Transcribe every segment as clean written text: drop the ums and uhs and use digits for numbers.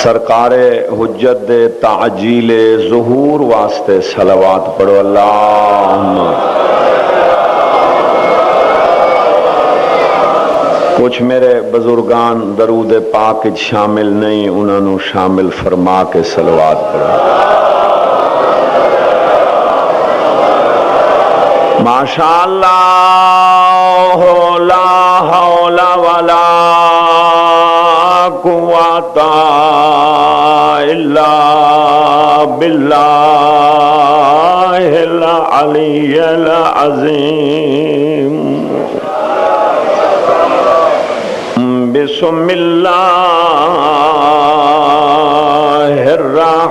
سرکار حجت دے تعجیل ظہور واسطے صلوات پڑھو اللہم۔ کچھ میرے بزرگان درود پاک شامل نہیں، انہوں نے شامل فرما کے صلوات پڑھو۔ ماشاءاللہ لا حول ولا قوت الا باللہ العلی العظیم۔ بسم اللہ الرحمن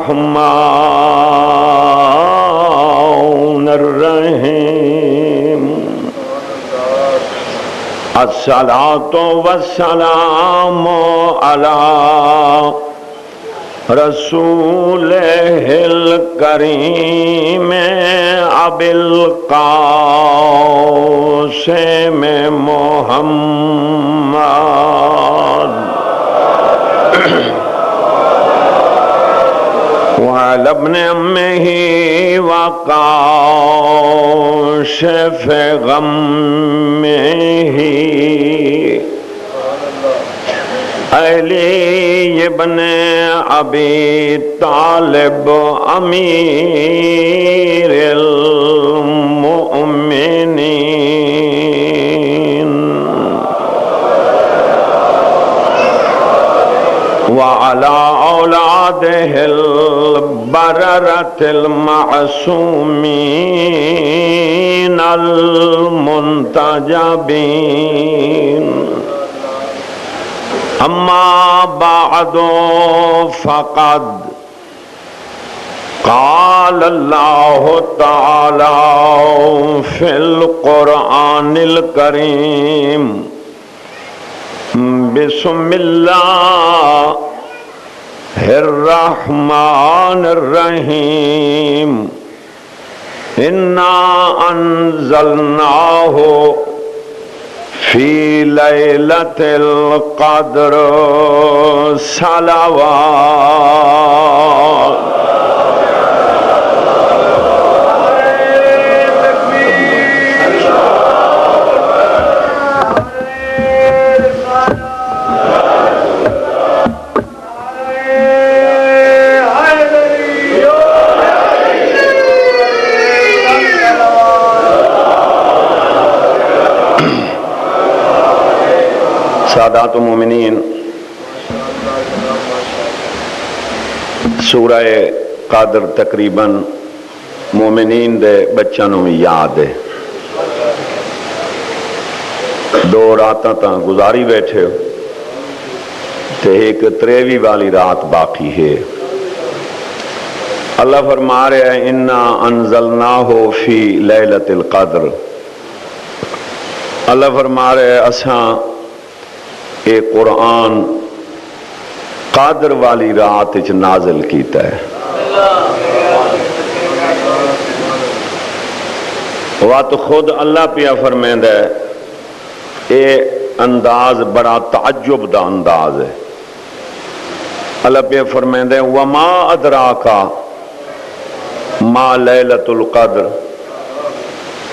الرحیم۔ الصلاۃ والسلام علی رسولہ الکریم ابی القاسم محمد وعلی ابن امہ وکاشف غمہ علی ابن ابی طالب امیر المؤمنین وعلی اولادہ البررۃ المعصومین المنتجبین۔ اما بعد فقد قال اللہ تعالی فی القرآن الکریم بسم اللہ الرحمن الرحیم۔ انا انزلناہ فی لیلۃ القدر صلوات۔ سادات مومنین، سورہ قادر تقریباً مومنین دے بچوں میں یاد ہے۔ دو راتاں تاں گزاری بیٹھے ہو تے ایک تریوی والی رات باقی ہے۔ اللہ فرما رہے ہیں انا انزلناہ فی لیلۃ القدر۔ اللہ فرما رہے ہیں اساں اے قرآن قادر والی رات وچ نازل کیتا ہے۔ وات خود اللہ پیا فرمیندا ہے، اے انداز بڑا تعجب دا انداز ہے۔ اللہ پیا فرمیندا ہے وما ادراکا ما لیلۃ القدر۔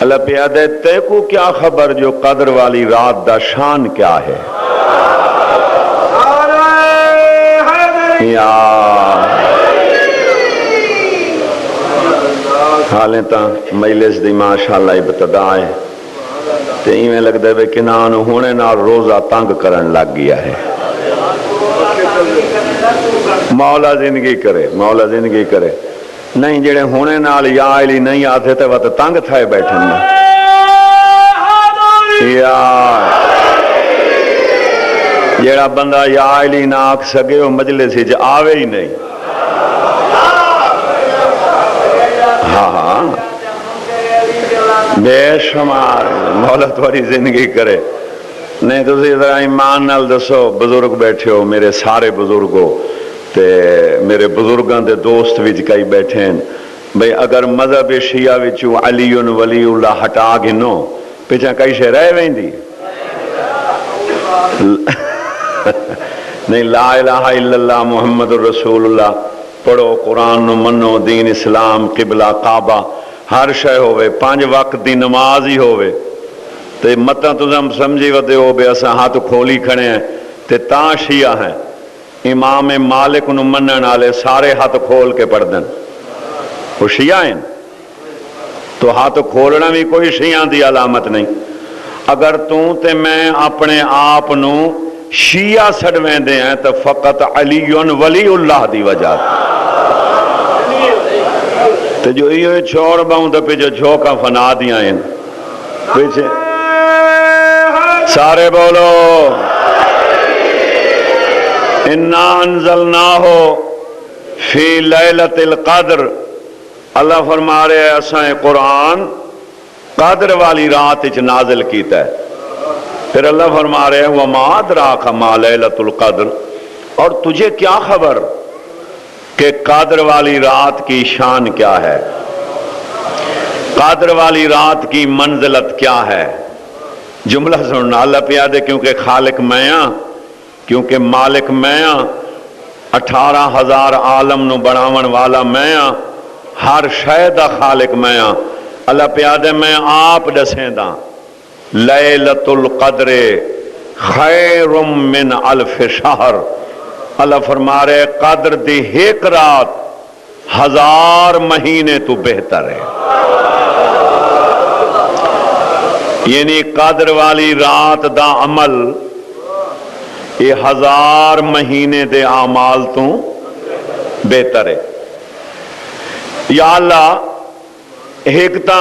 اللہ پیا دے تے کو کیا خبر جو قدر والی رات دا شان کیا ہے؟ یا حالیں تاں مجلس دی ماشاءاللہ ابتدا ہے تے ایویں لگدا ہے کہ نان ہونے نال روزہ تنگ کرن لگ گیا ہے۔ مولا زندگی کرے، مولا زندگی کرے۔ نہیں جڑے ہونے نال یا علی نہیں آتے تے وقت تنگ تھائے بیٹھن میں یا جیڑا بندہ یا علی نہ آکھ سکے وہ مجلس وچ آوے ہی نہیں۔ ہاں ہاں بے شمار مولا تمہاری زندگی کرے۔ نہیں تو ذرا ایمان نال دسو، بزرگ بیٹھے ہو میرے سارے بزرگوں تے میرے بزرگاں دے دوست وچ کئی بیٹھے ہیں بھئی اگر مذہب شیعہ وچوں علی ولی اللہ ہٹا گنو پیچھا کئی شے رہ ویندی نہیں لا الہ الا اللہ محمد الرسول اللہ پڑھو، قرآن نو منو، دین اسلام، قبلہ کعبہ ہر شے ہوئے، 5 وقت دی نماز ہی ہوئے تے متاں تساں سمجھی ودے ہو بے اساں ہاتھ کھولی کھڑے ہیں تے تاں شیعہ ہیں امام مالک نو منن والے سارے ہاتھ کھول کے پڑھ دن، وہ شیعہ ہیں تو ہاتھ کھولنا بھی کوئی شیعہ دی علامت نہیں۔ اگر تو تے میں اپنے آپ نو شیعہ سڑویں دے ہیں تو فقط علی ولی اللہ دی وجہ تو جو یہ چھوڑ باؤں تو پیچھے جھوکا فنا دیا ہیں پیچھے سارے بولو انا انزلناہ فی لیلۃ القدر، اللہ فرما رہے ہیں اسائیں قرآن قدر والی رات وچ نازل کیتا ہے۔ پھر اللہ فرما رہے ہیں وما ادراک ما لیلۃ القدر، اور تجھے کیا خبر کہ قدر والی رات کی شان کیا ہے، قدر والی رات کی منزلت کیا ہے۔ جملہ سننا اللہ پیادے، کیونکہ خالق میں ہاں، کیونکہ مالک میں ہاں، 18,000 عالم نو بناون والا میں ہاں، ہر شے دا خالق میں ہاں۔ اللہ پیادے میں آپ دسیں دا لیلۃ القدر خیر من الف شہر، اللہ فرما رہے قدر دی ایک رات 1000 مہینے تو بہتر ہے، یعنی قدر والی رات دا عمل یہ 1000 مہینے دے اعمال تو بہتر ہے۔ یا اللہ ایک تا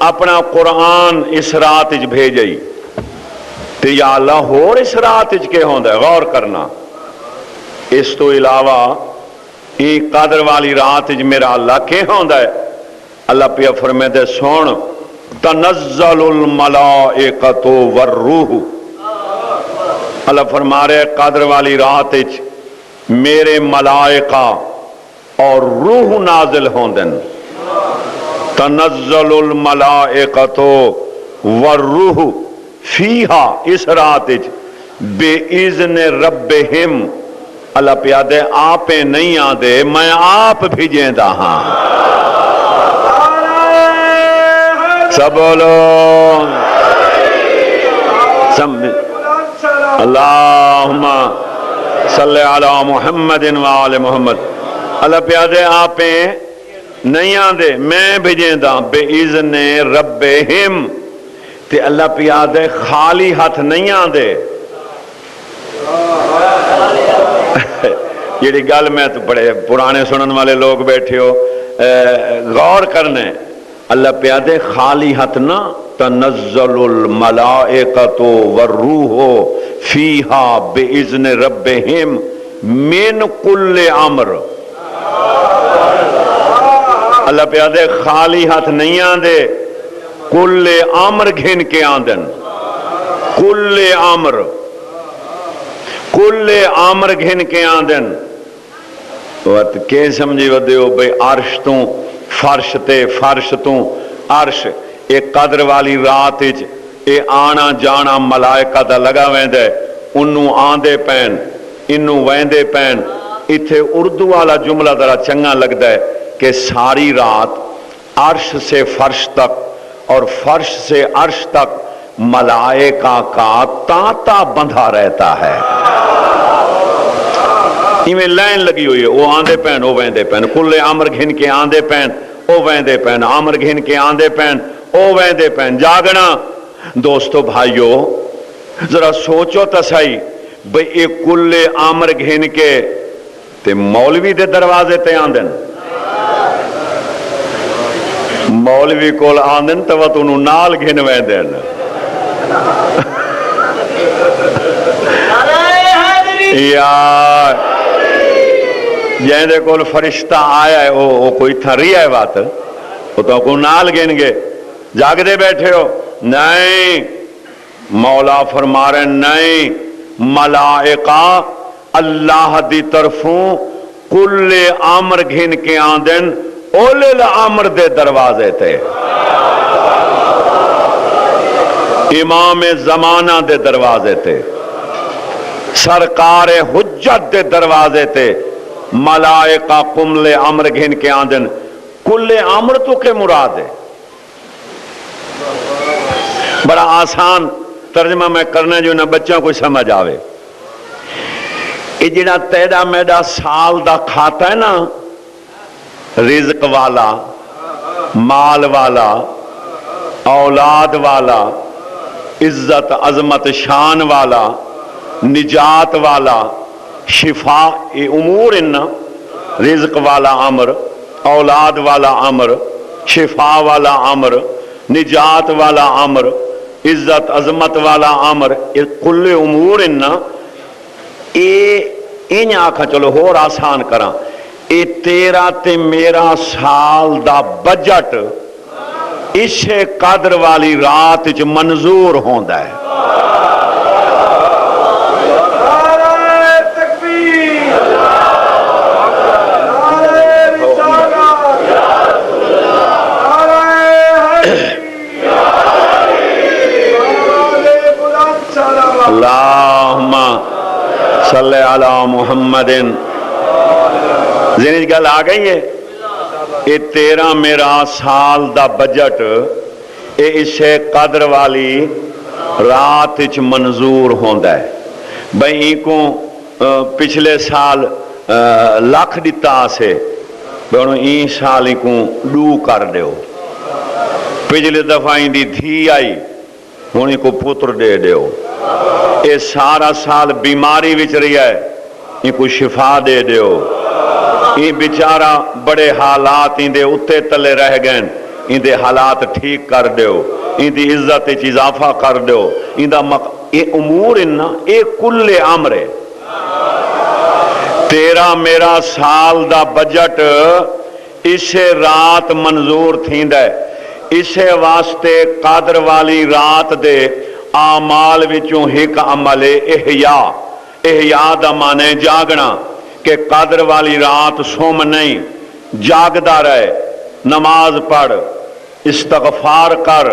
اپنا قرآن اس رات وچ بھیجئی تے یا اللہ ہور اس رات وچ کے ہوندا ہے، غور کرنا۔ اس تو علاوہ یہ قدر والی رات وچ میرا اللہ کے ہوندا ہے، اللہ پیا فرمائے سن تنزل الملائکۃ والروح، اللہ فرما رہے قدر والی رات وچ میرے ملائکہ اور روح نازل ہوندن، تنزل الملائکۃ والروح فیہا، اس رات وچ بے اذن ربہم، اللہ پیادے آپ نہیں آدے میں آپ بھیجیں دا ہاں، سب بولو اللہم صلی علی محمد وآل محمد، اللہ پیادے آپ نہیں آدے میں بھیجیں دا بے اذن ربہم، تے اللہ پیادے خالی ہاتھ نہیں آدے۔ یہ گل میں تو بڑے پرانے سنن والے لوگ بیٹھے ہو غور کرنے، اللہ پیادے خالی ہاتھ نہ، تنزل الملائکۃ والروح فیہا باذن ربہم من کل امر، اللہ پیادے خالی ہاتھ نہیں آندے، کل امر گھن کے آندن، کل امر گھن کے آندن۔ وقت کہ سمجھی ودے ہو بھئی عرش تو فرش تے، فرش تو عرش، ایک قدر والی رات وچ اے آنا جانا ملائکہ دا لگا ویندے، انہوں آندے پین انہوں ویندے پین۔ اتھے اردو والا جملہ ذرا چنگا لگتا ہے کہ ساری رات عرش سے فرش تک اور فرش سے عرش تک ملائکہ کا تانتا بندھا رہتا ہے، ایویں لائن لگی ہوئی ہے، وہ آندے پین وہ ویندے پین، کل امر گھن کے آندے پین وہ ویندے پین، امر گھن کے آندے پین وہ ویندے پین۔ جاگنا دوستو بھائیو ذرا سوچو تو صحیح بھئی یہ کل امر گھن کے تے مولوی دے دروازے تے آندن، مولوی کول آندن تو وہ انہوں نال گھن ویندن، یا جہندے کول فرشتہ آیا ہے وہ کوئی تھا رہی ہے بات، وہ تو کو نال گن گے، جاگ دے بیٹھے ہو نہیں، مولا فرما رہے نہیں، ملائکہ اللہ دی طرفوں کل امر گھن کے آندن اول الامر دے دروازے تے، امام زمانہ دے دروازے تے۔ سرکار حجت دے دروازے تے ملائکہ کملے امر گھن کے آندن کل امر تو کے مراد ہے. بڑا آسان ترجمہ میں کرنا جو نہ بچوں کو سمجھ آوے. یہ جڑا تیڑا میڈا سال دا کھاتا ہے نا، رزق والا، مال والا، اولاد والا، عزت عظمت شان والا، نجات والا، شفا، یہ امور ان رزق والا امر، اولاد والا امر، شفا والا امر، نجات والا امر، عزت عظمت والا امر، یہ کل امور ان یہ آکھا چلو ہور آسان کراں، اے تیرا تے میرا سال دا بجٹ اسے قدر والی رات وچ منظور ہوندا ہے. اللہم صلی علی محمد. ذہنی گل آ گئی ہے. یہ تیرا میرا سال دا بجٹ یہ اسے قدر والی رات وچ منظور ہوندا ہے. بھئی کو پچھلے سال لاکھ دیتا سے بہنو این سال کو ڈو کر دیو. پچھلے دفعہ دی دھی آئی ہونی کو پتر دے دیو. یہ سارا سال بیماری وچ رہی ہے ان کو شفا دے دیو. یہ بیچارہ بڑے حالات ان دے اتے تلے رہ گئے ان دے حالات ٹھیک کر دیو. ان دی عزت وچ اضافہ کر دیو. ان دا یہ امور ان یہ کل امر ہے. تیرا میرا سال دا بجٹ اسے رات منظور تھیندا ہے. اسے واسطے قادر والی رات دے اعمال وچوں ایک عمل احیاء. احیاء دا معنی جاگنا کہ قادر والی رات سوم نہیں، جاگدا رہے، نماز پڑھ، استغفار کر،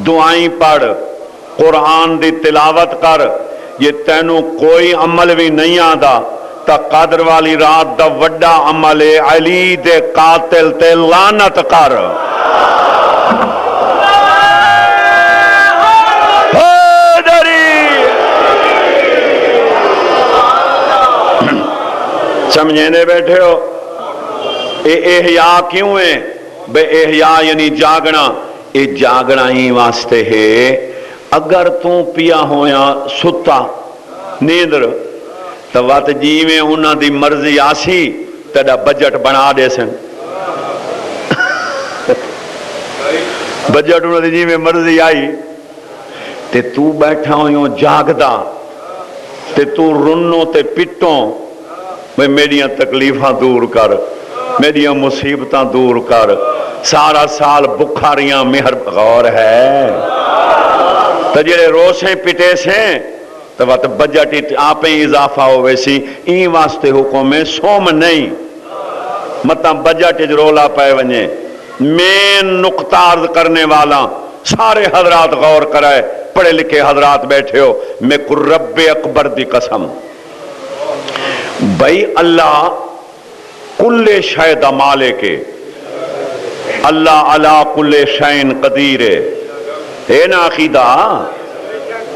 دعائیں پڑھ، قرآن دی تلاوت کر. یہ تینوں کوئی عمل بھی نہیں آندا تا قادر والی رات دا وڈا عمل علی دے قاتل تے لعنت کر. سمجھینے بیٹھے ہو؟ احیاء کیوں ہے؟ بے احیاء یعنی جاگنا. یہ جاگنا ہی واسطے ہے اگر تو پیا ہویا ستا نیندر تو وقت جی میں انہاں دی مرضی آسی تیڑا بجٹ بنا دے سن. بجٹ انہاں دی جی میں مرضی آئی تے تو بیٹھا ہویوں جاگدا تے تو رنوں تے پٹوں میں میریاں تکلیفاں دور کر، میریاں مصیبتاں دور کر. سارا سال بکھاریاں مہر غور ہے تو جڑے روسیں پٹے سے تو وقت بجٹ آپ ہی اضافہ ہوئے سی. این واسطے حکم ہے سوم نہیں مطلب بجٹ رولا پائے ونجے. مین نقطہ عرض کرنے والا سارے حضرات غور کرائے، پڑھے لکھے حضرات بیٹھے ہو. میں رب اکبر دی قسم بھئی اللہ کل شے دا مالک ہے. اللہ علا کل شین قدیر ہے نا عقیدہ.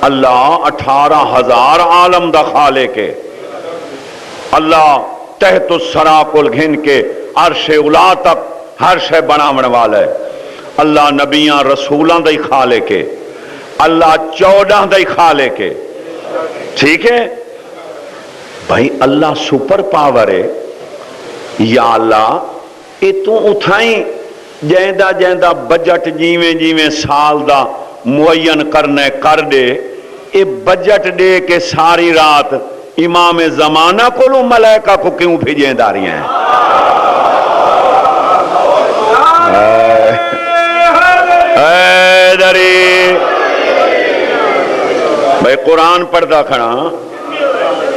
اللہ 18,000 عالم دا خالق ہے. اللہ تحت الثرا کل گھن کے عرش اولا تک ہر شے بناون والا ہے. اللہ نبیاں رسولاں دا ہی خالق ہے. اللہ 14 دا ہی خالق ہے. ٹھیک ہے بھائی اللہ سپر پاور ہے. یا اللہ یہ تو اتھائیں جیندہ جیندہ بجٹ جیویں جیویں سال دا معین کرنے کر دے. یہ بجٹ دے کے ساری رات امام زمانہ کو لو ملائکہ کو کیوں بھیجیں داری ہیں؟ اے دری بھائی قرآن پڑھتا کھڑا.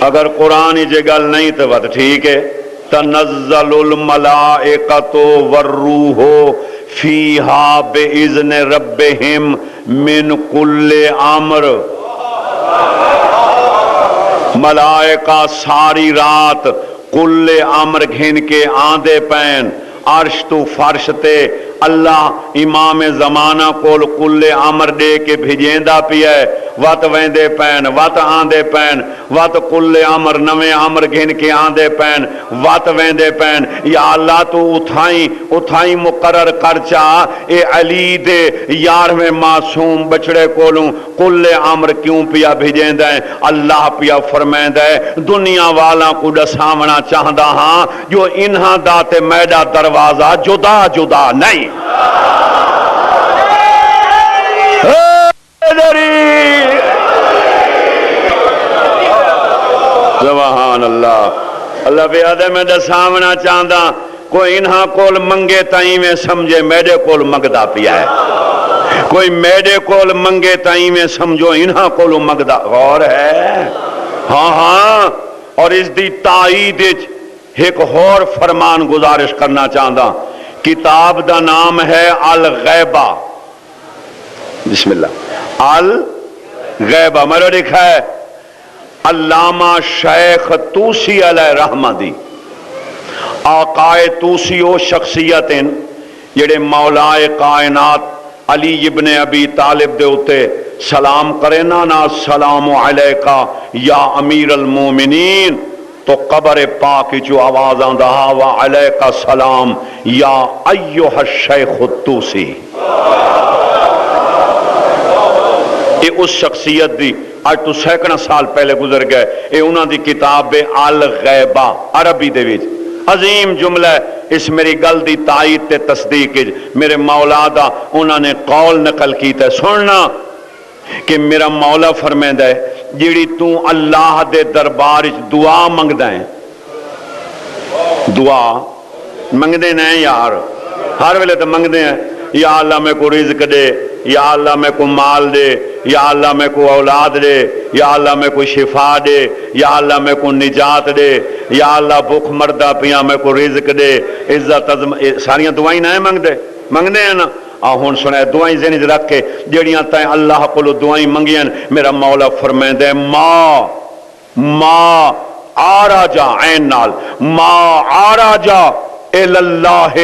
اگر قرآن ہی جے گل نہیں تو بات ٹھیک ہے. تنزل الملائکۃ والروح فیہا بإذن ربہم من کل امر. ملائکہ ساری رات کل امر گھن کے آندے پین عرش تو فرش تے اللہ امام زمانہ کول کل امر دے کے بھیجیندا پیا ہے وت ویندے پین وت آندے پین وت کل امر نویں امر گھن کے آندے پین وت ویندے پین یا اللہ تو اتھائیں مقرر کر چا اے علی دے 11ویں معصوم بچڑے کولوں کل امر کیوں پیا بھیجیندا ہے اللہ پیا فرمیندا ہے دنیا والاں کو دساونا چاہدا ہاں جو انہاں دا تے میڈا دروازہ جدا جدا نہیں سبحان اللہ اللہ بیادے میں دساونا چاہدا کوئی انہاں کول منگے تائیں میں سمجھے میڈے کول مگدا پیا ہے کوئی میڈے کول منگے تائیں میں سمجھو انہاں کول مگدا غور ہے ہاں ہاں اور اس دی تائید ایک اور فرمان گزارش کرنا چاہدا کتاب دا نام ہے الغیبہ بسم اللہ الغیبہ میرے لکھا ہے علامہ شیخ توسی علیہ رحمہ دی آقائے توسی او شخصیت جڑے مولائے کائنات علی ابن ابی طالب دے اتے سلام کرے نا السلام علیکہ یا امیر المومنین تو قبر پاک جو آواز آندہ وعلیکہ السلام یا ایوہ الشیخ التوسی یہ اس شخصیت دی آج تو سینکڑا سال پہلے گزر گئے یہ انہاں دی کتاب الغیبہ عربی دے وچ عظیم جملہ ہے اس میری گل دی تائید تے تصدیق میرے مولا دا انہاں نے قول نقل کیتا ہے سننا کہ میرا مولا فرمائندا ہے جیڑی تو اللہ دے دربار دعا منگدا ہے دعا منگدے نہیں یار ہر ویلے تو منگدے ہیں یا اللہ میں کو رزق دے یا اللہ میں کو مال دے یا اللہ میں کو اولاد دے یا اللہ میں کو شفا دے یا اللہ میں کو نجات دے یا اللہ بھوک مردہ پیا میں کو رزق دے عزت ساریاں دعائیں نہ منگدے ہیں نا آہون سنے دعائیں ذہن رکھ کے جڑیاں تائیں اللہ کو دعائیں منگیاں میرا مولا فرمائندے ما آراجا عین نال ما آراجا الاللہ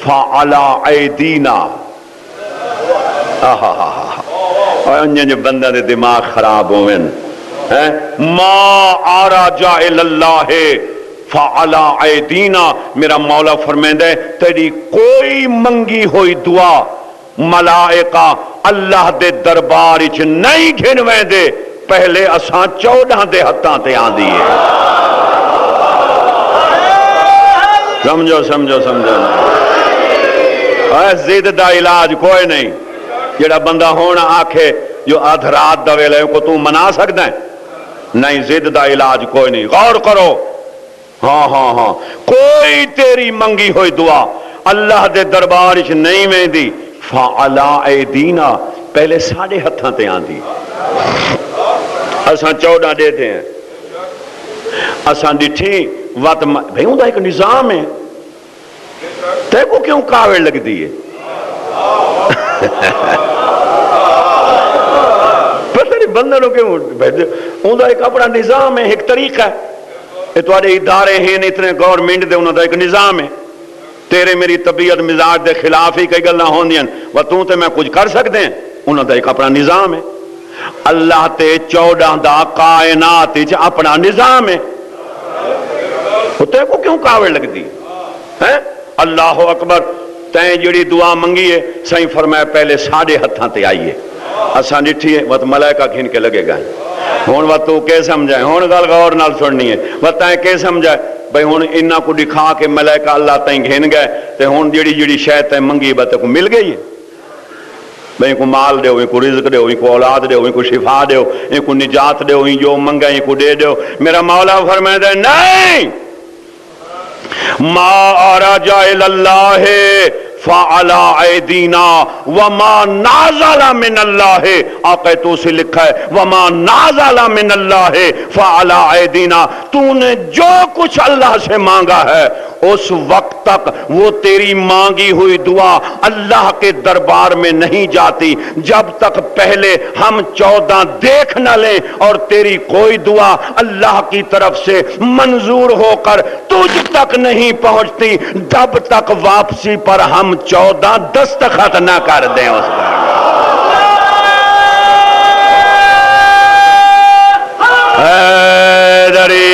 فعلا ایدینا اور انجھے جو بندہ دے دماغ خراب ہوئیں ما آراجا الاللہ فعلا ایدینا میرا مولا فرمائندے تیری کوئی منگی ہوئی دعا ملائکہ اللہ دے دربار اچ نہیں گھنویں دے پہلے اساں 14 دے ہتھاں تے آندی ہے سمجھو زید دا علاج کوئی نہیں جڑا بندہ ہونا آکھے جو ادھرات دا ویلے کو تو منا سکتا ہے نہیں زید دا علاج کوئی نہیں غور کرو ہاں کوئی تیری منگی ہوئی دعا اللہ دے دربار اچ نہیں میں دی فعلا ایدینا پہلے ساڑھے ہتھاں تے آندی اساں 14 دیتے ہیں اساں ڈٹھی وقت بھئی ہوں دا ایک نظام ہے تے کو کیوں کاوڑ لگ دیئے پتہ نہیں بندہ کیوں ہوں دا ایک اپنا نظام ہے ایک طریقہ ہے یہ تھوڑے ادارے ہیں اتنے گورنمنٹ دے انہوں دا ایک نظام ہے تیرے میری طبیعت مزاج دے خلاف ہی کئی گلاں ہوندی ہیں و تو تے میں کچھ کر سکتے ہیں انہوں دا ایک اپنا نظام ہے اللہ تے 14 دا کائنات وچ اپنا نظام ہے تے کو کیوں کاوڑ لگ دی ہیں اللہ اکبر تیں جڑی دعا منگی ہے سائیں فرمایا پہلے ساڑھے ہتھاں تے آئیے اساں ڈٹھی ہے وقت ملائکہ گھن کے لگے گئے ہون وقت تو کیا سمجھائے ہون گل غور نال سننی ہے وقت تائیں کیا سمجھائے بھئی ہون انہاں کو دکھا کے ملائکہ اللہ تائیں گھن گئے تے ہون جڑی شاید تائیں منگی بات کو مل گئی ہے بھئی کو مال دے ہوئی کو رزق دے ہوئی کو اولاد دے ہوئی کو شفا دے ہوئی کو نجات دے ہوئی جو منگا ہی کو دے دے میرا مولا فرمائے دے نہیں ما آراجا الاللہ فعلی ایدینا وما نازل من اللہ، آقا تو سے لکھا ہے وما نازل من اللہ فعلی ایدینا، تو نے جو کچھ اللہ سے مانگا ہے اس وقت تک وہ تیری مانگی ہوئی دعا اللہ کے دربار میں نہیں جاتی جب تک پہلے ہم 14 دیکھ نہ لیں، اور تیری کوئی دعا اللہ کی طرف سے منظور ہو کر تجھ تک نہیں پہنچتی جب تک واپسی پر ہم 14 دستخط نہ کر دیں اس پر۔ حیدری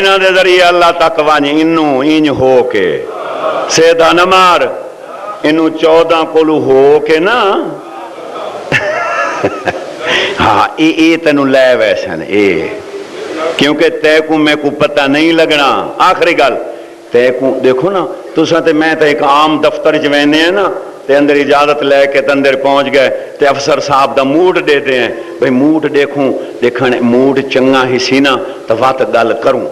انہاں دے ذریعے اللہ تک وانی انہوں انج ہو کے سیدھا نہ مار، انہوں 14 کولو ہو کے نا ہاں اے تنو لے ویسن اے، کیونکہ تے کو میں کو پتہ نہیں لگنا۔ آخری گل تے کو دیکھو نا تساں تے میں تے ایک عام دفتر جوینے ہیں نا تے اندر اجازت لے کے تے اندر پہنچ گئے تے افسر صاحب دا موڈ دیتے ہیں، بھئی موڈ دیکھوں دیکھنے موڈ چنگا ہی سی نا تو وات گل کروں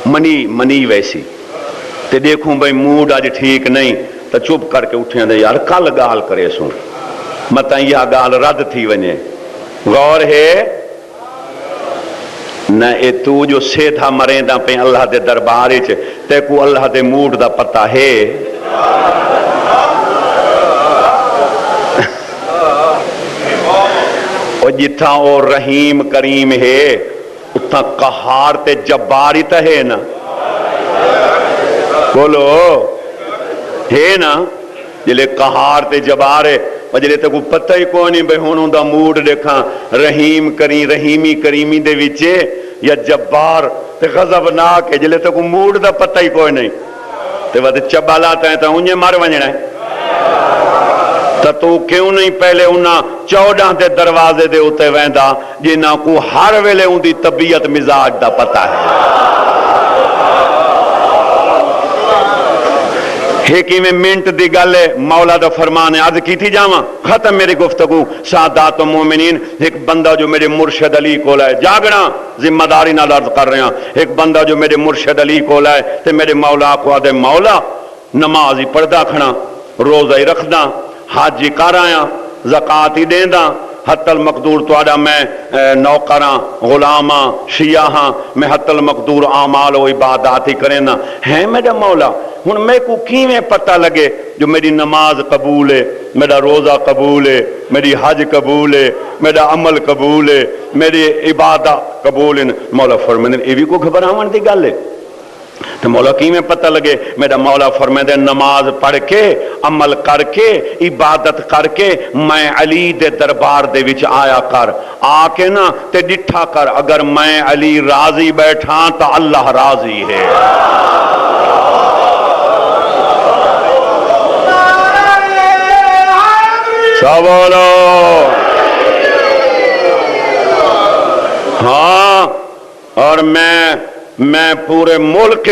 منی ویسی تے دیکھوں بھئی موڈ آج ٹھیک نہیں تو چپ کر کے اٹھیں دے یار کل گال کرے سوں مطلب یہ گال رد تھی ونے غور ہے نہ اے تو جو سیدھا مریں دا پہ اللہ دے دربار تے کو اللہ دے موڈ دا پتہ ہے اور جتھا اور رحیم کریم ہے اتنا قہار تے جباری تے ہے نا، بولو ہے نا، جلے قہار تے جبارے جلے تے کو پتہ ہی کوئی نہیں بھئی ہونوں دا موڈ دیکھاں رحیم کریم رحیمی کریمی دے وچے یا جبار تے غضب ناک ہے جلے تے کو موڈ دا پتہ ہی کوئی نہیں تے وقت چبالا تے تا انہیں مار ونجنا ہے تو کیوں نہیں پہلے انہاں 14 دے دروازے دے ہوتے ویندا جنہاں کو ہر ویلے ان دی طبیعت مزاج دا پتہ ہے کی میں منٹ دی گل ہے مولا دا فرمان ہے عرض کی تھی جاواں ختم میری گفتگو سادات و مومنین ایک بندہ جو میرے مرشد علی کو لائے جاگنا ذمہ داری نہ عرض کر رہے ہیں ایک بندہ جو میرے مرشد علی کو لائے تے میرے مولا کو آدھے مولا نماز ہی پڑھدا کھنا روزہ ہی رکھدا حج ہی کر آیا زکات ہی دیندا حتی المقدور توڑا میں نوکراں غلاماں شیعہاں میں حتی المقدور اعمال و عبادات ہی کریں نا ہے میرا مولا ہن میں کو کیویں پتہ لگے جو میری نماز قبول ہے میرا روزہ قبول ہے میری حج قبول ہے میرا عمل قبول ہے میری عبادت قبول ہے مولا فرماندے اے بھی کو گھبراون دی گل ہے تو مولا کی میں پتہ لگے میرا مولا فرمائے نماز پڑھ کے عمل کر کے عبادت کر کے میں علی دے دربار دے وچ آیا کر آ کے نا تے ڈٹھا کر اگر میں علی راضی بیٹھا تو اللہ راضی ہے بولو ہاں اور میں پورے ملک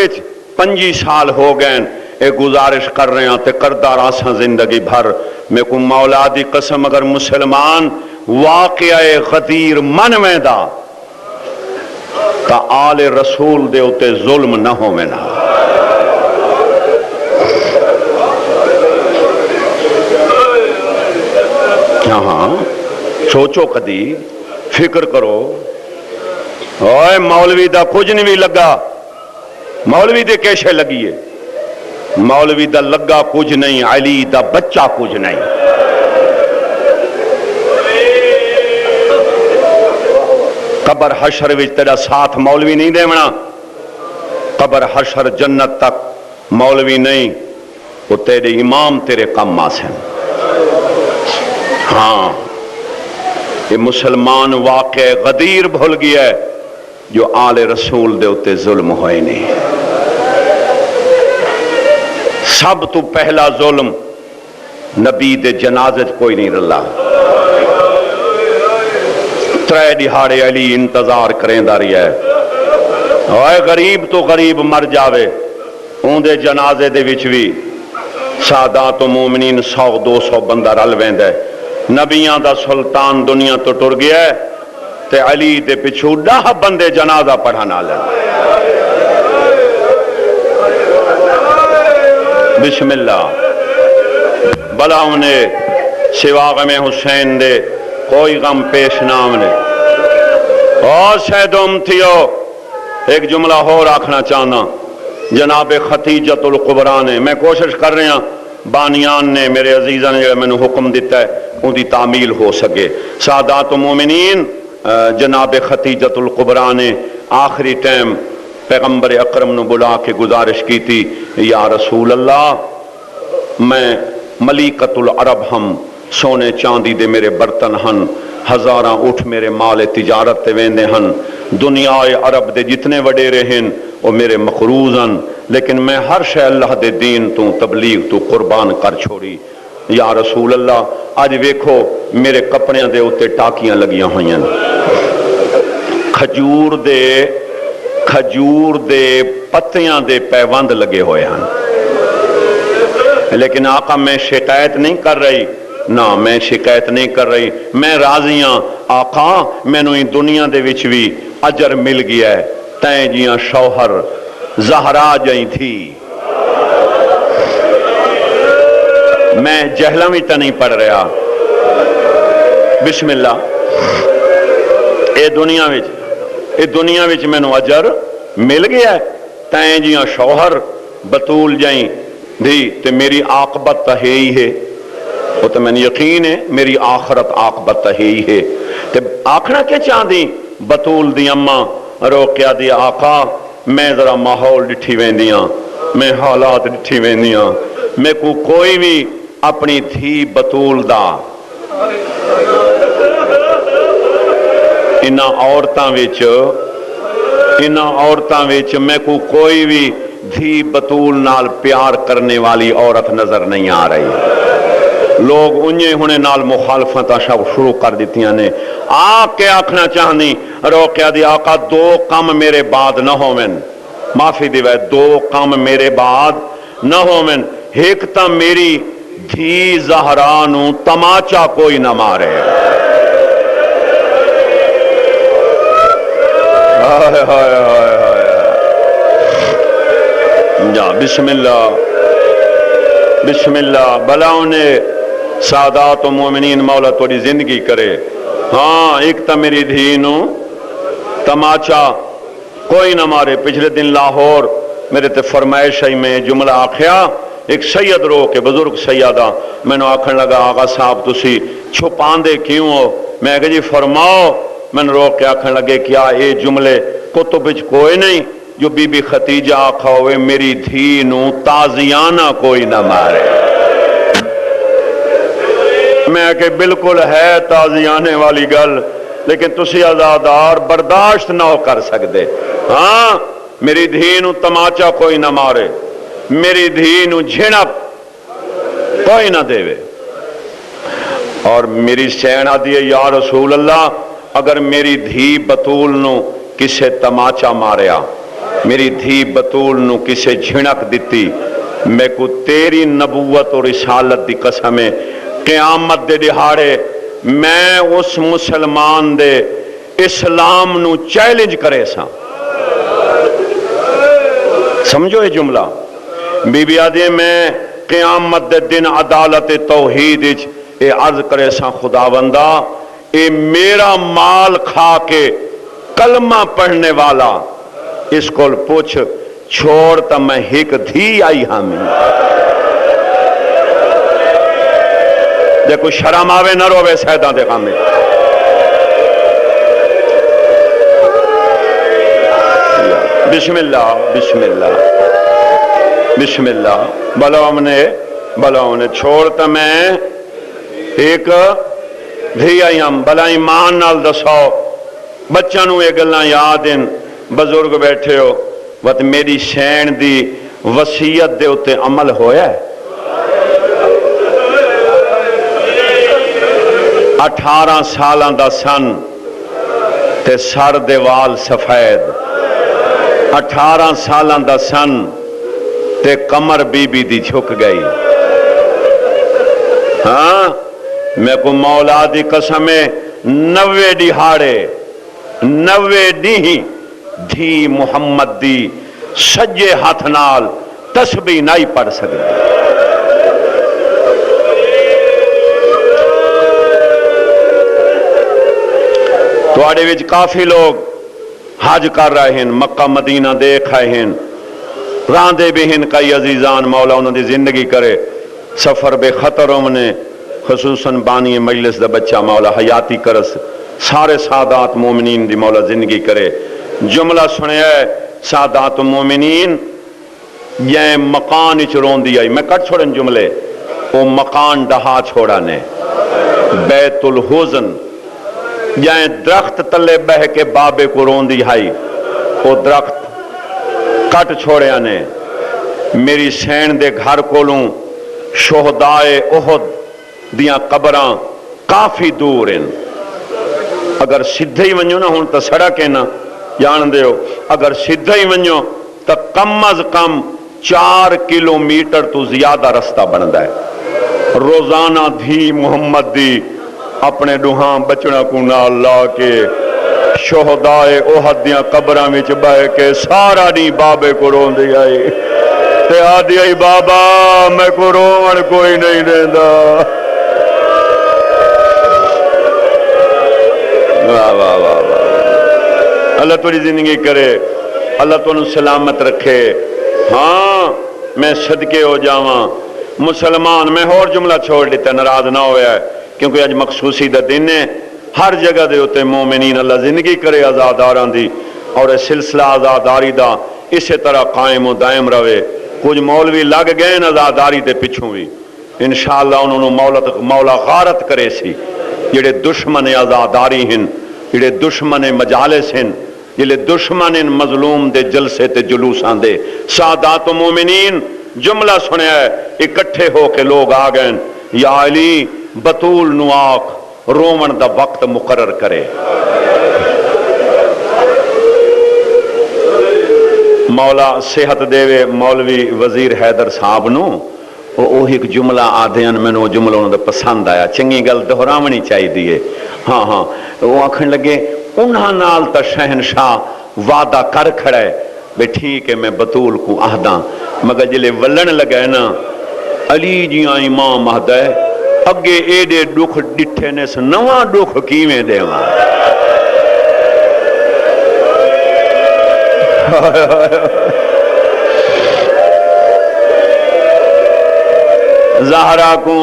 25 سال ہو گئے ایک گزارش کر رہے ہیں تے کردہ راساں زندگی بھر میں کو مولا دی قسم اگر مسلمان واقعہ غدیر من میں دا تا آل رسول دے ہوتے ظلم نہ ہو میں نا ہاں سوچو کدی فکر کرو اوے مولوی دا کچھ نہیں بھی لگا مولوی دے کیسے لگیے مولوی دا لگا کچھ نہیں علی دا بچہ کچھ نہیں قبر حشر وچ تیرا ساتھ مولوی نہیں دے منا قبر حشر جنت تک مولوی نہیں وہ تیرے امام تیرے کم آسن ہاں یہ مسلمان واقع غدیر بھول گیا ہے جو آل رسول دے ہوتے ظلم ہوئے نہیں سب تو پہلا ظلم نبی دے جنازت کوئی نہیں رلا ترے دہاڑے علی انتظار کریں داری ہے اوے غریب تو غریب مر جاوے اون دے جنازے دے وچ بھی سادات و مومنین 100-200 بندہ رل ویندے نبیاں دا سلطان دنیا تو ٹر گیا ہے تے علی دے پچھو 10 بندے جنازہ پڑھانا لیں. بسم اللہ. بلا انہیں سوا غم حسین دے کوئی غم پیش نام نے. اور شہدوم تھیو ایک جملہ ہو رکھنا چاہنا. جناب ختیجۃ القبرا نے، میں کوشش کر رہا بانیان نے میرے عزیزاں نے میں نے حکم دیتا ہے ان کی تعمیل ہو سکے. سادات المومنین جناب ختیجۃ القبرا نے آخری ٹائم پیغمبر اکرم نے بلا کے گزارش کی تھی، یا رسول اللہ میں ملیکۃ العرب ہم، سونے چاندی دے میرے برتن ہن، ہزاراں اٹھ میرے مال تجارت تے ویندے ہن، دنیا عرب دے جتنے وڈے رہن وہ میرے مقروض ہن، لیکن میں ہر شے اللہ دے دین تو تبلیغ تو قربان کر چھوڑی. یا رسول اللہ اج ویکھو میرے کپڑیاں دے اوتے ٹاکیاں لگیاں ہوئیاں، کھجور دے پتیاں دے پیوند لگے ہوئے ہیں. لیکن آقا میں شکایت نہیں کر رہی، نہ میں شکایت نہیں کر رہی، میں راضی ہاں آقا مینوں ہی دنیا دے وچ بھی اجر مل گیا ہے، تیں جیاں شوہر زہرا جائیں تھی. میں جہلاں بھی تا نہیں پڑھ رہا. بسم اللہ. اے دنیا وچ مینوں اجر مل گیا ہے، تیں جیاں شوہر بطول جائیں دی تے میری عاقبت تا ہے ہی ہے. وہ تو میں یقین ہے میری آخرت عاقبت ہے ہی ہے. تے آکھنا کیا چاہدی بطول دی اماں روکیا دی آقا میں ذرا ماحول ڈٹھی ویندیاں، میں حالات ڈٹھی ویندیاں، میں کو کوئی بھی اپنی تھی بطول دا انہاں عورتاں وچ میں کو کوئی بھی دھی بطول نال پیار کرنے والی عورت نظر نہیں آ رہی. لوگ انہیں ہونے نال مخالفتاں شروع کر دیتیاں نے. کے آکھنا چاہنی روکیا دی آقا 2 کم میرے بعد نہ ہومن، معافی دیوے 2 کم میرے بعد نہ ہومن. ایک تا میری دھی زہرانو تماچا کوئی نہ مارے. جا بسم اللہ بسم اللہ. بلاؤں نے سادات و مومنین مولا توڑی زندگی کرے. ہاں ایک تا میری دھینو تماچا کوئی نہ مارے. پچھلے دن لاہور میرے تے فرمائش ہے میں جملہ آکھیا، ایک سید رو کے بزرگ سیدہ میں نے آکھن لگا آقا صاحب تسی چھپاندے کیوں ہو؟ میں کہا جی فرماؤ. میں نے رو کے آکھن لگے کیا اے جملے کتب وچ کوئی نہیں جو بی بی ختیجہ آکھا ہوئے میری دھی نو تازیانہ کوئی نہ مارے. میں کہ بالکل ہے تازیانے والی گل، لیکن تسی آزادار برداشت نہ ہو کر سکتے. ہاں میری دھی نو تماچا کوئی نہ مارے، میری دھی نو جھڑپ کوئی نہ دے. اور میری سینہ دیئے یا رسول اللہ اگر میری دھی بطول نو کسے تماچا ماریا، میری دھی بطول نو کسے جھڑک دیتی، میں کو تیری نبوت اور رسالت دی قسم ہے قیامت دے دہاڑے میں اس مسلمان دے اسلام نو چیلنج کرے سا. سمجھو یہ جملہ بی بی آدھے میں قیامت دے دن عدالت توحید اے عرض کرے سا خداوندا اے میرا مال کھا کے کلمہ پڑھنے والا اس کو پوچھ چھوڑ تا میں ایک دھی آئی ہمیں. دیکھو شرم آوے نہ روے سیدان دے کامے. بسم اللہ بسم اللہ بسم اللہ. بلاؤں نے چھوڑتا میں ایک دھی آئی ہم. بلا ایمان نال دسو بچہ نو یہ گلنا یاد ان بزرگ بیٹھے ہو وقت میری شین دی وصیت دے اتے عمل ہویا ہے. 18 سالان دا سن تے سر دے وال سفید. 18 سالان دا سن تے کمر بی بی دی جھک گئی. ہاں میں کو مولا دی قسم 90 دہاڑے 90 ڈیہی دھی محمد دی سجے ہاتھ نال تسبیح نہیں پڑھ سکتی. تواڈے وچ کافی لوگ حج کر رہے ہیں، مکہ مدینہ دیکھ آئے ہیں، راندے بھی ہیں کئی عزیزان، مولا انہوں دی زندگی کرے سفر بے خطر ہونے، خصوصاً بانی مجلس دا بچہ مولا حیاتی کرس، سارے سادات مومنین دی مولا زندگی کرے. جملہ سنے ہے سادات مومنین یہ مکان اچ رون دی آئی، میں کٹ چھوڑن جملے، وہ مکان ڈہا چھوڑا نے بیت الحزن یہ درخت تلے بہ کے بابے کو رون دی آئی، وہ درخت کٹ چھوڑیا نے. میری سین دے گھر کولوں شہدائے احد دیاں قبراں کافی دور ہیں. اگر سدھے ہی ونجو نا ہون تا سڑک ہے نا جان دے ہو، اگر سدھے ہی ونجو تا کم از کم 4 کلومیٹر تو زیادہ رستہ بندا ہے. روزانہ دھی محمد دی اپنے ڈوہاں بچنا کو نال لا کے شہدائے احد دیاں قبراں وچ بہ کے سارا نہیں بابے کو رون دی آئی تے آدھی آئی بابا میں کو رون کوئی نہیں دیندا. واہ واہ واہ واہ، اللہ تجھے زندگی کرے، اللہ تجھے سلامت رکھے. ہاں میں صدقے ہو جاواں مسلمان، میں اور جملہ چھوڑ دیتا ناراض نہ ہویا ہے کیونکہ اج مخصوصی دا دن ہے، ہر جگہ دے ہوتے مومنین اللہ زندگی کرے آزاداران دی، اور سلسلہ آزاداری دا اسی طرح قائم و دائم رہے. کچھ مولوی لگ گئے آزاداری دے پچھوں بھی، انشاءاللہ انہوں مولا غارت کرے سی. جڑے دشمن آزاداری ہیں، جڑے دشمن مجالس ہیں، جڑے دشمن مظلوم دے جلسے تے جلوساں دے. سادات و مومنین جملہ سنیا ہے، اکٹھے ہو کے لوگ آ گئے، یا علی بطول نو آکھ رومن دا وقت مقرر کرے. مولا صحت دے مولوی وزیر حیدر صاحب نو وہ ایک جملہ آدھے میں وہ جملہ انہوں نے پسند آیا، چنگی گل دہرامنی چاہی دیئے. ہاں ہاں وہ آکھن لگے انہاں نال تا شہنشاہ وعدہ کر کھڑے بے ٹھیک ہے میں بطول کو آہداں، مگر جلے ولن لگے نا علی جیاں امام آہدہ ہے اگے ایڈے دکھ ڈٹھے نے سے نواں دکھ کیویں دے وہاں. زہرا کو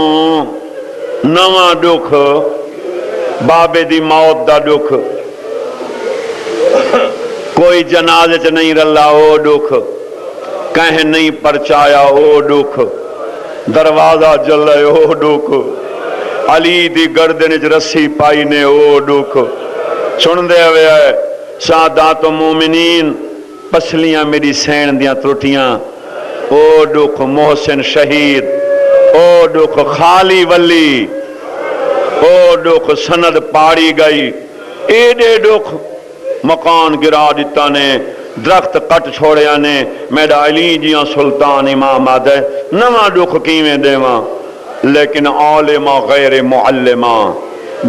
نواں دکھ، بابے دی موت دا دکھ، کوئی جنازے چ نہیں رلا او دکھ، کہیں نہیں پرچایا او دکھ، دروازہ جلے او دکھ، علی دی گردن چ رسی پائی نے او دکھ. سن دے ہوئے ہے سادات و مومنین، پسلیاں میری سین دیاں ترٹیاں او دکھ، محسن شہید او دکھ، خالی ولی او دکھ، سند پاڑی گئی ایڈے دکھ، مکان گرا دیتا نے، درخت کٹ چھوڑیا نے، میرا علی جیاں سلطان امام آدھے نواں دکھ کیویں دیواں. لیکن عالمہ غیر معلمہ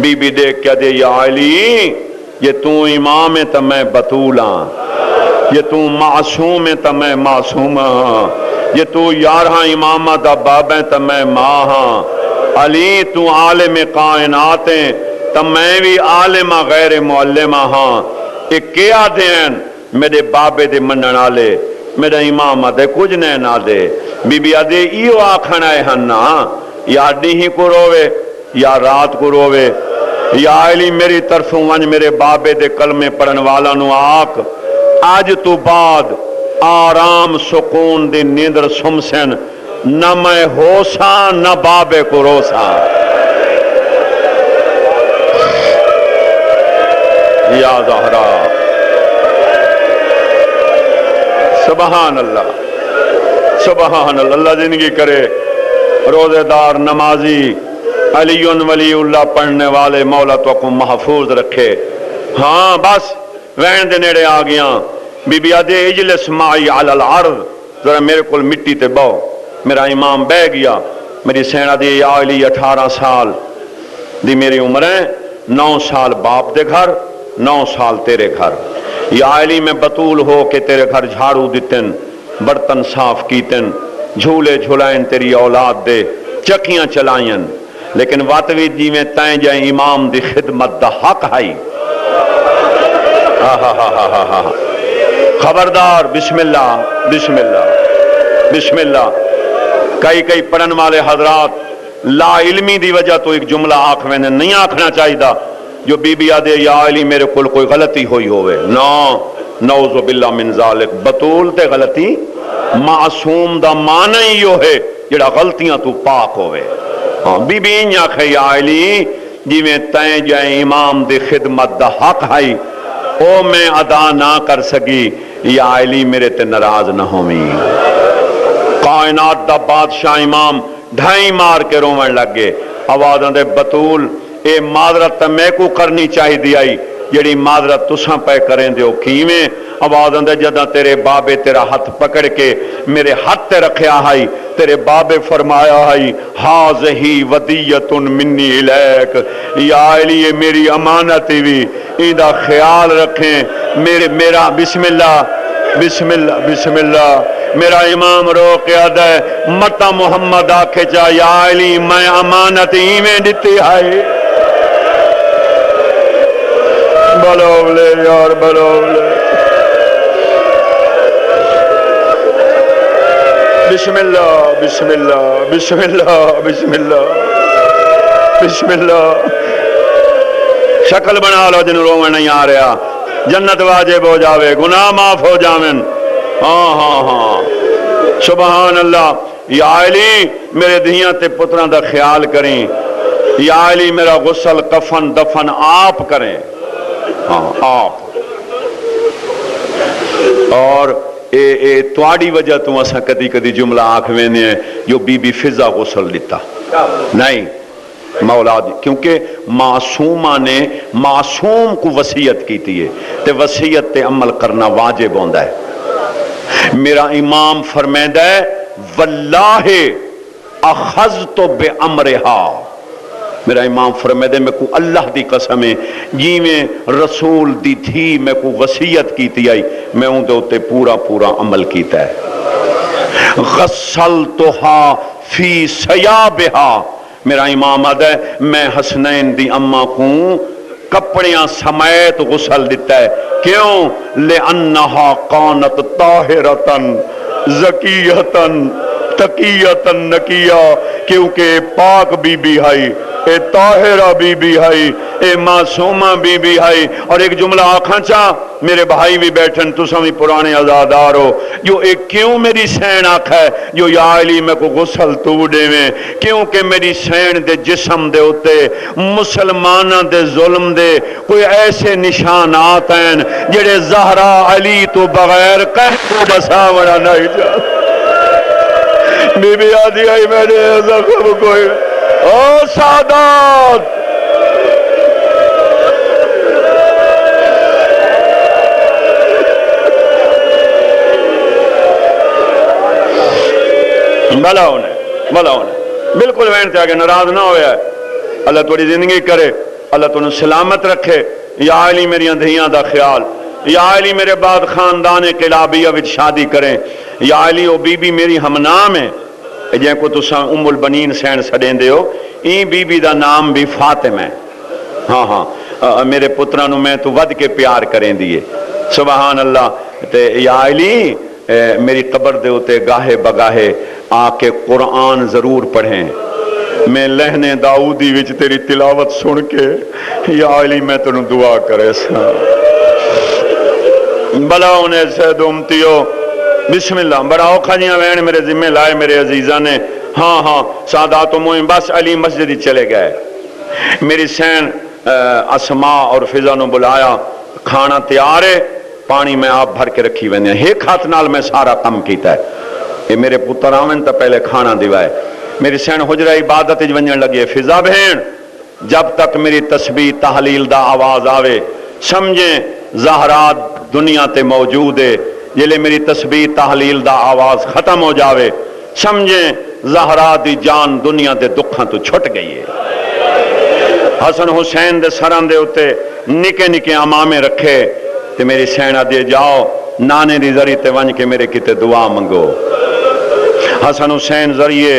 بی بی دیکھ کیا دے یا علی یہ تو امام ہے تو میں بطولاں، یہ تو معصوم ہے تو میں معصوم ہاں، یہ تو 11 امامہ دا باب ہے تو میں ماں ہاں. علی تو عالم کائنات ہیں تو میں بھی عالمہ غیر معلمہ ہاں. ایک کیا دین میرے بابے دے منن آلے، میرا امام آدھے کچھ نہیں نہ دے. بی بی آدھے ایو آکھنا ہے ہننا یا نہیں کو روے یا رات کو روے. یا علی میری طرفوں ونج میرے بابے دے کلمے پڑھن والا نو آکھ آج تو بعد آرام سکون دی نیندر سمسن، نہ میں ہوساں نہ بابے کو روساں. یا زہرا سبحان اللہ سبحان اللہ. اللہ زندگی کرے روزے دار نمازی علی ولی اللہ پڑھنے والے مولا تو کو محفوظ رکھے. ہاں بس وین دے نیڑے آ گیا. بی بی آدھے اجلس معی علی العرض، ذرا میرے کل مٹی تے بہو. میرا امام بہ گیا. میری سینہ دی یا علی 18 سال دی میری عمر ہے 9 سال باپ دے گھر 9 سال تیرے گھر یا علی میں بطول ہو کے تیرے گھر جھاڑو دیتن برتن صاف کیتن جھولے جھلائن تیری اولاد دے چکیاں چلائن لیکن واتوی جی میں تائیں جائیں امام دی خدمت دا حق ہائی خبردار بسم اللہ بسم اللہ بسم اللہ کئی پڑھن والے حضرات لا علمی دی وجہ تو ایک جملہ آنکھ میں نہیں آنکھنا چاہیے دا جو بی بی آدھے یا علی میرے کل کوئی غلطی ہوئی ہوئے نعوذ باللہ من ذالک بطول تے غلطی معصوم دا معنی ہی ہے جڑا غلطیاں تو پاک ہوئے بی بی انہی آنکھے یا علی جی میں تائیں جائیں امام دی خدمت دا حق ہائی او میں ادا نہ کر سکی یا علی میرے تے ناراض نہ ہوئی کائنات دا بادشاہ امام ڈھائی مار کے رومن لگ گئے آوازاں دے بطول اے معذرت میں کو کرنی چاہی دی آئی جڑی معذرت تساں پہ کریں دیو کیویں آوازاں دے جداں تیرے بابے تیرا ہاتھ پکڑ کے میرے ہاتھ تے رکھیا ہائی تیرے بابے فرمایا ہائی ہاذہی ودیۃ منی الیک یا علی میری امانت بھی ایدہ خیال رکھیں میرا بسم اللہ بسم اللہ بسم اللہ میرا امام رو کے آدھا ہے متا محمد آکھے چاہ یا علی میں امانت ایویں دیتی ہے بلولے یار بلولے بسم اللہ بسم اللہ بسم اللہ بسم اللہ بسم اللہ شکل بنا لو جن رومے نہیں آ رہا جنت واجب ہو جاوے گناہ معاف ہو جاویں ہاں سبحان اللہ یا علی میرے دھیاں تے پتراں دا خیال کریں یا علی میرا غسل کفن دفن آپ کریں آپ اور تواڑی وجہ تو اسا کدی جملہ آنکھ میں نے جو بی بی فضا غسل لیتا نہیں مولا دی کیونکہ معصومہ نے معصوم کو وصیت کی تھی تے وصیت تے عمل کرنا واجب ہوندہ ہے میرا امام فرمیندہ ہے واللہ اخذت بامرہا میرا امام فرمیندہ میں کو اللہ دی قسم ہے جی میں رسول دی تھی میں کو وصیت کی تھی آئی میں ان دے ہوتے پورا عمل کیتا ہے غسلتہا فی سیابہا میرا امام آدھا ہے میں حسنین دی اماں کو کپڑیاں سمیت غسل دیتا ہے کیوں لئنہا قانت طاہرتن زکیتن تقیتن نکیہ کیونکہ پاک بی بی ہائی اے طاہرہ بی بی ہائی اے معصومہ بی بی ہائی اور ایک جملہ آنکھاں چاہ میرے بھائی بھی بیٹھن تو سمی پرانے عزادار ہو جو ایک کیوں میری سین آنکھ ہے جو یا علی میں کو غسل تو دے میں کیونکہ میری سین دے جسم دے ہوتے مسلمانہ دے ظلم دے کوئی ایسے نشانات ہیں جڑے زہرا علی تو بغیر کہہ کو بساورہ نہیں جا بی بی آدھی آئی میں نے زخم کوئی او سادات بھلا ہونے بالکل وین تے آگے ناراض نہ ہویا ہے اللہ توڑی زندگی کرے اللہ تو سلامت رکھے یا علی میری اندھیاں دا خیال یا علی میرے بعد خاندان قلابیہ وچ شادی کریں یا علی او بی بی میری ہم نام ہے جن کو تساں ام البنین سین سڑیں دے ہو این بی بی دا نام بھی فاطم ہے ہاں میرے پترانو میں تو ود کے پیار کریں دیئے سبحان اللہ تے یا علی میری قبر دے ہوتے گاہے بگاہے آ کے قرآن ضرور پڑھیں میں لہنے داؤدی وچ تیری تلاوت سن کے یا علی میں تنوں دعا کرے سا بلا انہیں سے دومتیو بسم اللہ بڑا اوکھا جیاں وین میرے ذمہ لائے میرے عزیزہ نے ہاں سادات و موہم بس علی مسجدی چلے گئے میری سین اسماء اور فضا نو بلایا کھانا تیار ہے پانی میں آپ بھر کے رکھی ویندے ہیں ایک ہاتھ نال میں سارا کم کیتا ہے یہ میرے پتر آمن تا پہلے کھانا دیوائے میری سین حجرہ عبادت ونجن لگے فضا بہن جب تک میری تسبیح تحلیل دا آواز آوے سمجھیں زہرات دنیا تے موجود ہے جلے میری تسبیح تحلیل دا آواز ختم ہو جاوے سمجھیں زہرا دی جان دنیا دے دکھاں تو چھٹ گئی ہے حسن حسین دے سراں دے اتے نکے نکے امامے رکھے تے میری سینہ دے جاؤ نانے دی ذریعے تے ونج کے میرے کتے دعا منگو. حسن حسین ذریعے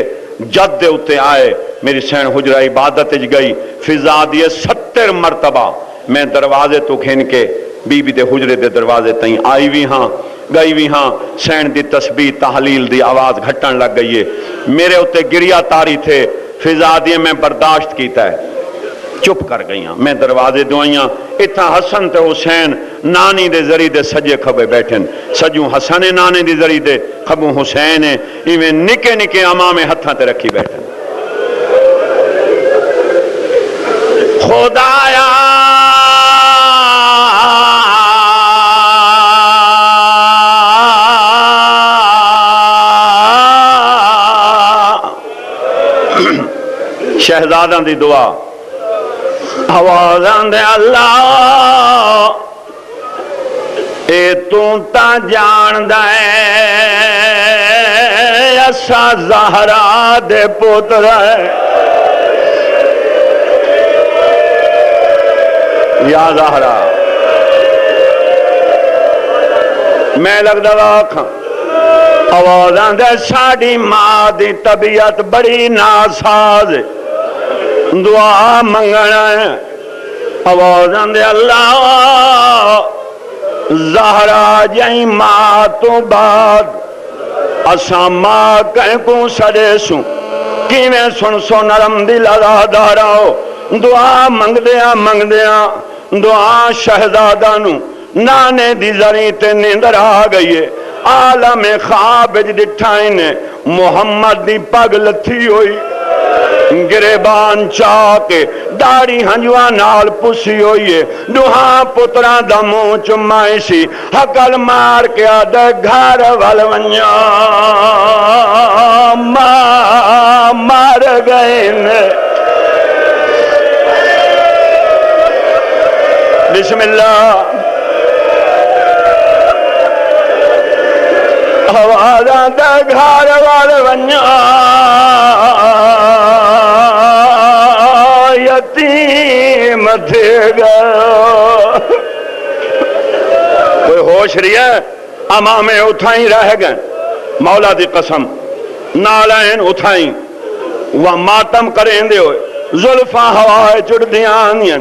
جد دے اتے آئے میری سین حجرہ عبادت گئی فضا دیے 70 مرتبہ میں دروازے تو کھین کے بی بی دے حجرے دے دروازے تائیں آئی بھی ہاں گئی بھی ہاں. سین دی تسبیح تحلیل دی آواز گھٹن لگ گئی ہے. میرے اتے گریا تاری تھے فضا دیے میں برداشت کیتا ہے چپ کر گئی ہاں. میں دروازے دعائیاں اتھا حسن تے حسین نانی دے ذریعے دے سجے کھبے بیٹھن سجوں حسن نانے دی ذریعے دے کھبوں حسین ایویں نکے نکے امام ہتھاں تے رکھی بیٹھن. خدایا شہزاداں دی دعا آوازاں دے اللہ اے تو تا جاندہ ہے اسا زہرا دے پوتر ہے یا زہرا میں لگدا آکھاں آوازاں دے ساڑی ماں دی طبیعت بڑی ناساز دعا منگنا ہے. آوازاں دے اللہ زہرا جائیں ماں تو بعد اساں ماں کہیں کو سڑے سوں کیویں سن سو نرم دل ازاداراؤ دعا منگ دیاں دعا شہزادہ نو نانے دی ذریعے تے نیندر آ گئی ہے. عالم خواب ڈٹھائیں نے محمد دی پگ لتھی ہوئی گریبان چاکے داڑی ہنجوہ نال پسی ہوئی ہے دوہاں پتران دا منہ چمائی سی حقل مار کے آدھے گھر والونیا مار گئے نے. بسم اللہ آوازاں دا گھر والونیا یتیم تھے گا. کوئی ہوش رہی ہے امامے اٹھائیں رہ گئے مولا دی قسم نالین اٹھائیں وہ ماتم کریں دے ہوئے زلفاں ہوائے چڑ دیاں آنیاں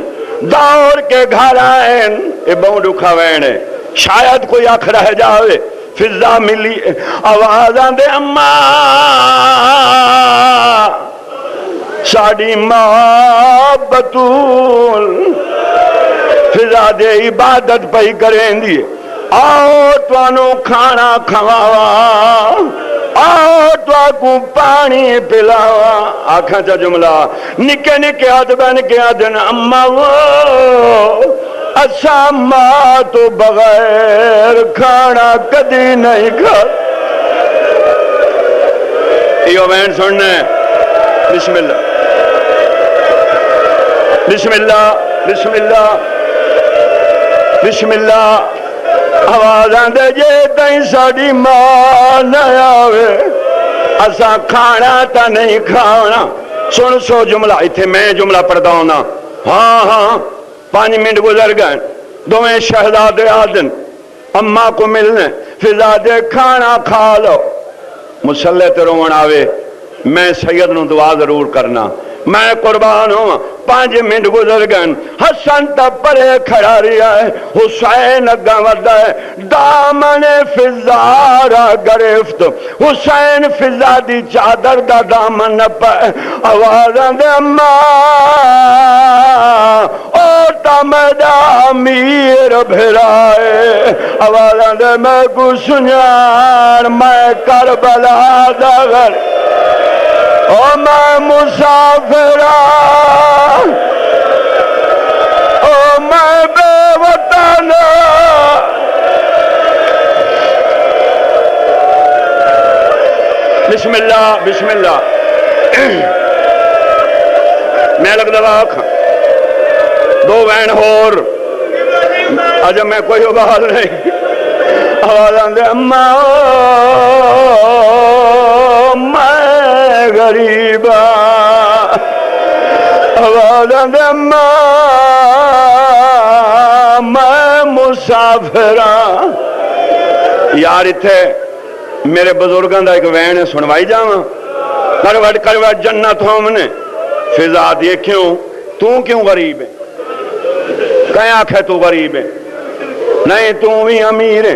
دور کے گھر آئیں اے بہن رکھا وینے شاید کوئی اکھ رہ جاوے فضا ملی آوازاں دے اماں ساڑی ماں بطول فضا دے عبادت پہی کریں دیئے آؤ توانو کھانا کھواوا آؤ تو پانی پلاوا. آکھاں چا جملہ نکے نکے ہاتھ بین کے آدھن اماں وہ اسا ماں تو بغیر کھانا کدی نہیں کھا. یہ بین سننے بسم اللہ بسم اللہ بسم اللہ بسم اللہ. آوازاں دے جے تائیں ساڑی ماں نہ آوے اسا کھانا تا نہیں کھانا. سن سو جملہ اتھے میں جملہ پڑھتا ہونا. ہاں 5 منٹ گزر گئے دویں شہزادے آدن اماں کو ملنے فضا دے کھانا کھا لو مسلح تے رومن آوے میں سید نو دعا ضرور کرنا میں قربان ہوں. 5 منٹ گزر گئے حسن تا پرے کھڑا رہا ہے حسین اگا ودا ہے دامن فضا را گرفت حسین فضا دی چادر دا دامن پہ آوازاں دے اماں اور تمدا امیر بھرائے آوازاں دے میں کو سنیان میں کربلا دا غر او میں مسافرہ او میں بے وطن بسم اللہ بسم اللہ. میں لگ دبا آکھاں 2 وین ہور اجب میں کوئی ابال نہیں آوازاں دے اماں میں غریبا میں مسافر یار اتھے میرے بزرگاں دا ایک وین سنوائی جاواں کروٹ جنت ہوم نے فضا دیے کیوں غریب ہے کہیں آکھے تو غریب ہے نہیں تو بھی امیر ہے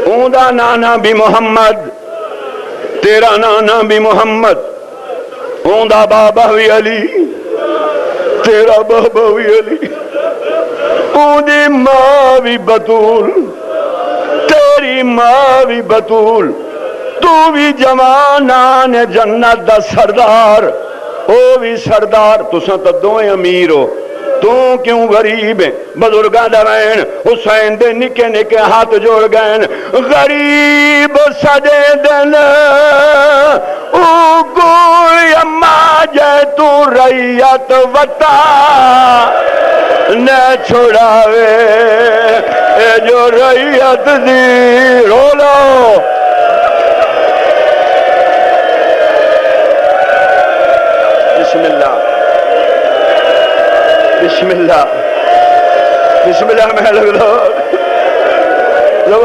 اون دا نانا بھی محمد تیرا نانا بھی محمد اون دا بابا بھی علی تیرا بابا بھی علی اون دی ماں بھی بطول تیری ماں بھی بطول تو بھی جوانان جنت دا سردار او بھی سردار تساں تو دوئے امیر ہو تو کیوں غریب ہے بزرگاں دا وین حسین دے نکے نکے ہاتھ جوڑ گئے غریب سجے دن او گوئی اما جے تو ریت وطا نہ چھوڑاوے اے جو ریت دی رولو بسم اللہ بسم اللہ بسم اللہ میں لگ لو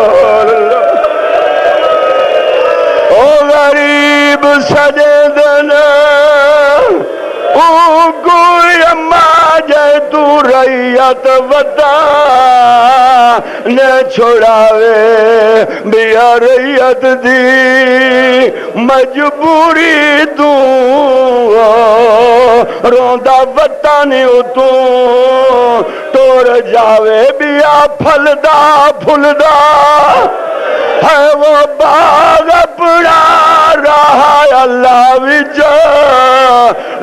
او غریب سجے دن او کوئی اما جائے تو ریت وطا نہ چھوڑاوے بیا ریت دی مجبوری تو روندا وطن تو توڑ جاوے بیا پھلدا پھلدا ہے وہ باغ اپنا رہا اللہ وچ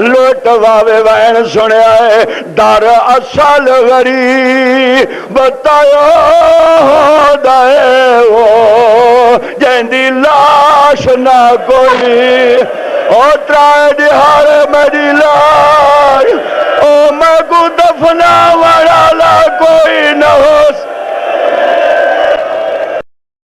لوٹواوے وین سنیا ہے در اصل غریب بتایا دائے وہ جیندی لاش نہ کوئی او ترائے دیہار میری لاش او میں کو